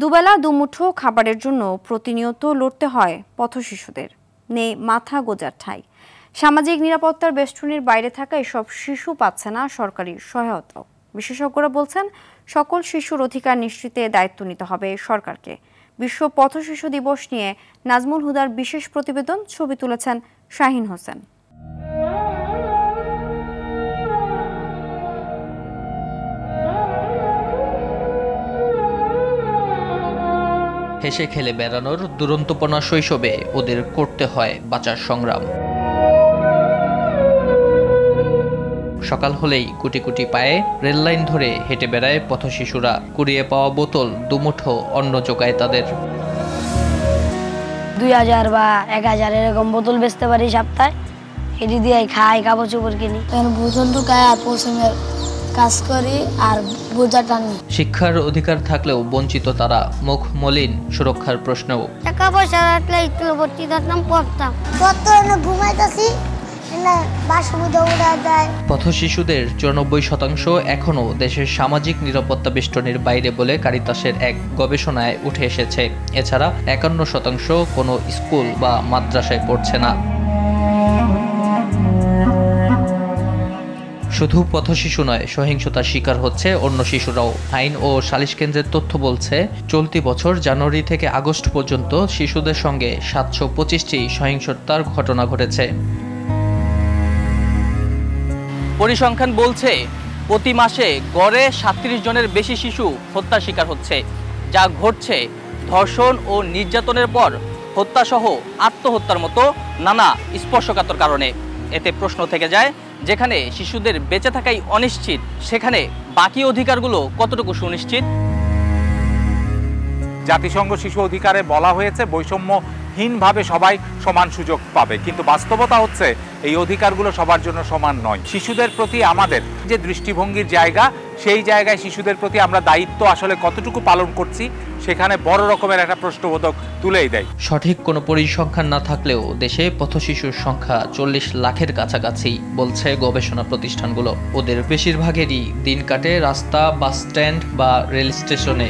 দুবেলা দুমুঠো খাবারের জন্য প্রতিনিয়ত লড়তে হয় পথশিশুদের, নেই মাথা গোঁজার ঠাঁই। সামাজিক নিরাপত্তার বেষ্টনীর বাইরে থাকা এসব শিশু পাচ্ছে না সরকারি সহায়তাও। বিশেষজ্ঞরা বলছেন, সকল শিশুর অধিকার নিশ্চিতে দায়িত্ব নিতে হবে সরকারকে। বিশ্ব পথশিশু দিবস নিয়ে নাজমুল হুদার বিশেষ প্রতিবেদন, ছবি তুলেছেন শাহিন হোসেন। হেসে খেলে বেড়ানোর দুরন্তপনা শৈশবে ওদের করতে হয় বাঁচার সংগ্রাম। সকাল হলেই কুটি কুটি পায়ে রেললাইন ধরে হেঁটে বেড়ায় পথশিশুরা। কুড়িয়ে পাওয়া বোতল দুমুঠো অন্ন জোগায় তাদের। 2000 বা 1000 এরকম বোতল বেচতে পারি সপ্তাহে। এটি দিয়ে খাই, কাপড় চোপড় কিনি। বোতল ঢুকায় আর পশ্চিমের কাজ করি আর বোঝা টানি। শিক্ষার অধিকার থাকলেও বঞ্চিত তারা। মুখ মলিন সুরক্ষার প্রশ্নেও। টাকা পয়সা রাখলে একটু ভর্তি থাকতাম, পড়তাম। ঘুমাইতেছি, পথশিশুদের 94% এখনও দেশের সামাজিক নিরাপত্তা বেষ্টনীর বাইরে বলে কারিতাসের এক গবেষণায় উঠে এসেছে। এছাড়া 51% কোনো স্কুল বা মাদ্রাসায় পড়ছে না। শুধু পথশিশু নয়, সহিংসতার শিকার হচ্ছে অন্য শিশুরাও। আইন ও সালিশ কেন্দ্রের তথ্য বলছে, চলতি বছর জানুয়ারি থেকে আগস্ট পর্যন্ত শিশুদের সঙ্গে 725টি সহিংসতার ঘটনা ঘটেছে। পরিসংখ্যান বলছে, প্রতি মাসে গড়ে 37 জনের বেশি শিশু হত্যার শিকার হচ্ছে, যা ঘটছে ধর্ষণ ও নির্যাতনের পর হত্যাসহ আত্মহত্যার মতো নানা স্পর্শকাতর কারণে। এতে প্রশ্ন থেকে যায়, যেখানে শিশুদের বেঁচে থাকাই অনিশ্চিত, সেখানে বাকি অধিকারগুলো কতটুকু সুনিশ্চিত? জাতিসংঘ শিশু অধিকারে বলা হয়েছে বৈষম্যহীনভাবে সবাই সমান সুযোগ পাবে, কিন্তু বাস্তবতা হচ্ছে এই অধিকারগুলো সবার জন্য সমান নয়। শিশুদের প্রতি আমাদের যে দৃষ্টিভঙ্গির জায়গা, সেই জায়গায় শিশুদের প্রতি আমরা দায়িত্ব আসলে কতটুকু পালন করছি, সেখানে বড় রকমের একটা প্রশ্নবোধক তুলেই দেয়। সঠিক কোনো পরিসংখ্যান না থাকলেও দেশে পথশিশুর সংখ্যা 40 লাখের কাছাকাছি বলছে গবেষণা প্রতিষ্ঠানগুলো। ওদের বেশিরভাগেরই দিন কাটে রাস্তা, বাস স্ট্যান্ড বা রেল স্টেশনে।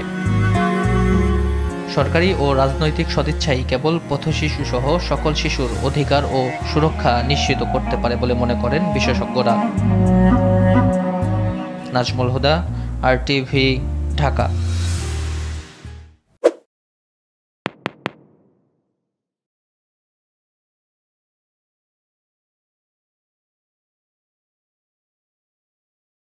সরকারি ও রাজনৈতিক সদিচ্ছাই কেবল পথশিশু সহ সকল শিশুর অধিকার ও সুরক্ষা নিশ্চিত করতে পারে বলে মনে করেন বিশেষজ্ঞরা। নাজমুল হুদা, RTV, ঢাকা।